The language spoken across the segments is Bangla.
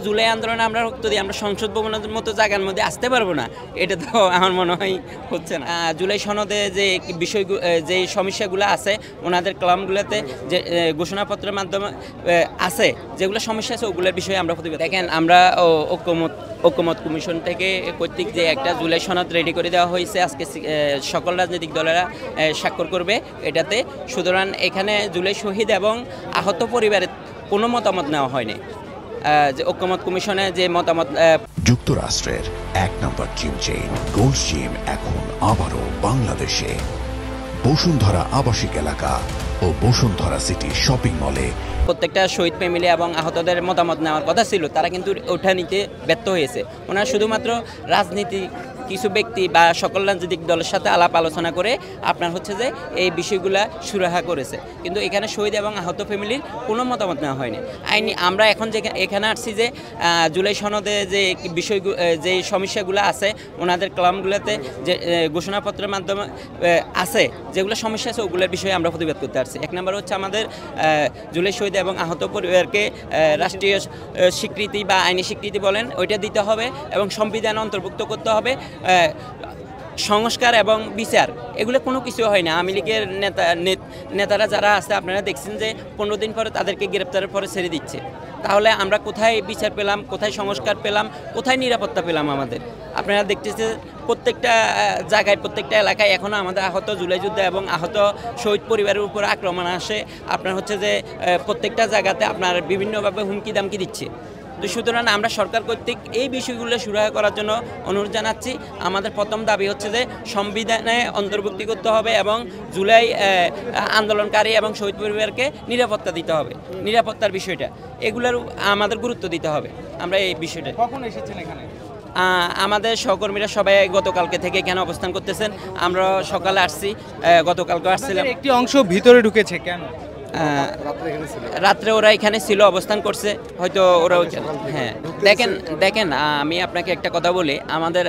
জুলাই আন্দোলনে আমরা রক্ত দিই, আমরা সংসদ ভবনের মতো জায়গার মধ্যে আসতে পারবো না, এটা তো আমার মনে হয় হচ্ছে না। জুলাই সনদে যে বিষয়, যে সমস্যাগুলো আছে ওনাদের ক্লামগুলোতে যে ঘোষণাপত্রের মাধ্যমে আছে, যেগুলো সমস্যা আছে ওগুলোর বিষয়ে আমরা প্রতিবাদ। দেখেন, আমরা ঐক্যমত কমিশন থেকে কর্তৃক যে একটা জুলাই সনদ রেডি করে দেওয়া হয়েছে, আজকে সকল রাজনৈতিক দলেরা স্বাক্ষর করবে এটাতে। সুতরাং এখানে জুলাই শহীদ এবং আহত পরিবারের কোনো মতামত নেওয়া হয়নি। যে ঐক্যমত কমিশনে যে মতামত। যুক্তরাষ্ট্রের এক নম্বর জিম চেইন গোল্ড জিম এখন আবারও বাংলাদেশে বসুন্ধরা আবাসিক এলাকা ও বসুন্ধরা সিটি শপিং মলে। প্রত্যেকটা শহীদ ফ্যামিলি এবং আহতদের মতামত নেওয়ার কথা ছিল, তারা কিন্তু ওঠা নিতে ব্যর্থ হয়েছে। ওনারা শুধুমাত্র রাজনীতি কিছু ব্যক্তি বা সকল রাজনৈতিক দলের সাথে আলাপ আলোচনা করে আপনার হচ্ছে যে এই বিষয়গুলা সুরাহা করেছে, কিন্তু এখানে শহীদ এবং আহত ফ্যামিলির কোনো মতামত নেওয়া হয়নি। আইনি আমরা এখন যে এখানে আসছি যে জুলাই সনদে যে বিষয়, যে সমস্যাগুলো আছে ওনাদের ক্লামগুলোতে যে ঘোষণাপত্রের মাধ্যমে আছে, যেগুলো সমস্যা আছে ওগুলোর বিষয়ে আমরা প্রতিবাদ করতে আসছি। এক নম্বর হচ্ছে আমাদের জুলাই শহীদ এবং আহত পরিবারকে রাষ্ট্রীয় স্বীকৃতি বা আইনি স্বীকৃতি বলেন ওইটা দিতে হবে এবং সংবিধানে অন্তর্ভুক্ত করতে হবে। সংস্কার এবং বিচার এগুলো কোনো কিছু হয় না। আওয়ামী লীগের নেতারা যারা আছে আপনারা দেখছেন যে 15 দিন পরে তাদেরকে গ্রেপ্তারের পরে ছেড়ে দিচ্ছে। তাহলে আমরা কোথায় বিচার পেলাম, কোথায় সংস্কার পেলাম, কোথায় নিরাপত্তা পেলাম? আমাদের আপনারা দেখতেছেন প্রত্যেকটা জায়গায়, প্রত্যেকটা এলাকায় এখনও আমাদের আহত জুলাই যোদ্ধা এবং আহত শহীদ পরিবারের উপর আক্রমণ আসে। আপনার হচ্ছে যে প্রত্যেকটা জায়গাতে আপনার বিভিন্নভাবে হুমকি দামকি দিচ্ছে। তো সুতরাং আমরা সরকার কর্তৃক এই বিষয়গুলো সুরাহা করার জন্য অনুরোধ জানাচ্ছি। আমাদের প্রথম দাবি হচ্ছে যে সংবিধানে অন্তর্ভুক্তি করতে হবে এবং জুলাই আন্দোলনকারী এবং শহীদ পরিবারকে নিরাপত্তা দিতে হবে। নিরাপত্তার বিষয়টা এগুলোর আমাদের গুরুত্ব দিতে হবে। আমরা এই বিষয়টা। কখন এসেছেন এখানে? আমাদের সহকর্মীরা সবাই গতকালকে থেকে এখানে অবস্থান করতেছেন। আমরা সকালে আসছি, গতকালকে আসছিলাম। একটি অংশ ভিতরে ঢুকেছে কেন? রাত্রে ওরা এখানে ছিল, অবস্থান করছে, হয়তো ওরা। হ্যাঁ, দেখেন আমি আপনাকে একটা কথা বলি, আমাদের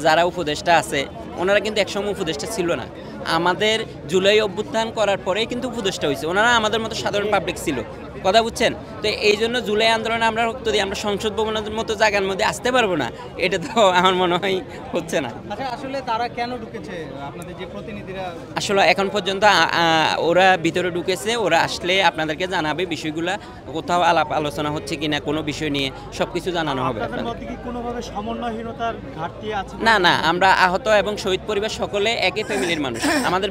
যারা উপদেষ্টা আছে ওনারা কিন্তু একসময় উপদেষ্টা ছিল না। আমাদের জুলাই অভ্যুত্থান করার পরেই কিন্তু উপদেষ্টা হয়েছে। ওনারা আমাদের মতো সাধারণ পাবলিক ছিল, কথা বুঝছেন? তো এই জন্য জুলাই আন্দোলনে আমরা রক্ত দিই, আমরা সংসদ ভবনের মতো জায়গার মধ্যে আসতে পারবো না, এটা তো আমার মনে হয় হচ্ছে না। আচ্ছা, আসলে তারা কেন ঢুকেছে? আপনাদের যে প্রতিনিধিরা আসলে এখন পর্যন্ত ওরা ভিতরে ঢুকেছে, ওরা আসলে আপনাদেরকে জানাবে বিষয়গুলা, কোথাও আলাপ আলোচনা হচ্ছে কিনা কোনো বিষয় নিয়ে সবকিছু জানানো হবে। সমন্বয়হীনতার ঘাটতি আছে? না, আমরা আহত এবং শহীদ পরিবার সকলে একই ফ্যামিলির মানুষ, আমাদের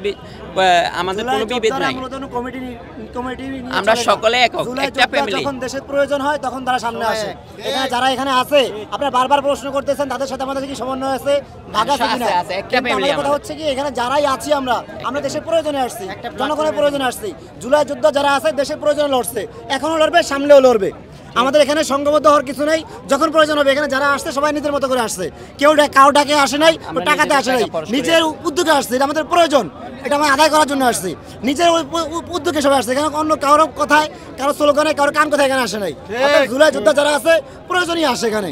কোনো বিভেদ নাই। আমরা সকলে একটা ফ্যামিলি। যখন দেশের প্রয়োজন হয় তখন তারা সামনে আসে। এখানে যারা এখানে আছে আপনারা বারবার প্রশ্ন করতেছেন তাদের সাথে আমাদের কি সমন্বয় আছে, ভাগ আছে কিনা? আমাদের কথা হচ্ছে কি, এখানে যারাই আছি আমরা দেশের প্রয়োজনে আসছি, জনগণের প্রয়োজনে আসছি। জুলাই যোদ্ধা যারা আছে দেশের প্রয়োজনে লড়ছে, এখনো লড়বে, সামনেও লড়বে। আমাদের এখানে সংঘবদ্ধ হওয়ার কিছু নেই। যখন প্রয়োজন হবে এখানে যারা আসছে সবাই নিজের মতো করে আসছে, কেউ কারো ডাকে আসে নাই, টাকাতে আসে নাই, নিজের উদ্যোগে আসছে। এটা আমাদের প্রয়োজন, এটা আমি আদায় করার জন্য আসছি, নিজের উদ্যোগে সবাই আসছে। এখানে অন্য কারো কথায়, কারো স্লোগানে, কারো কান কথায় এখানে আসে নাই। জুলাই যোদ্ধা যারা আছে প্রয়োজনই আসে এখানে।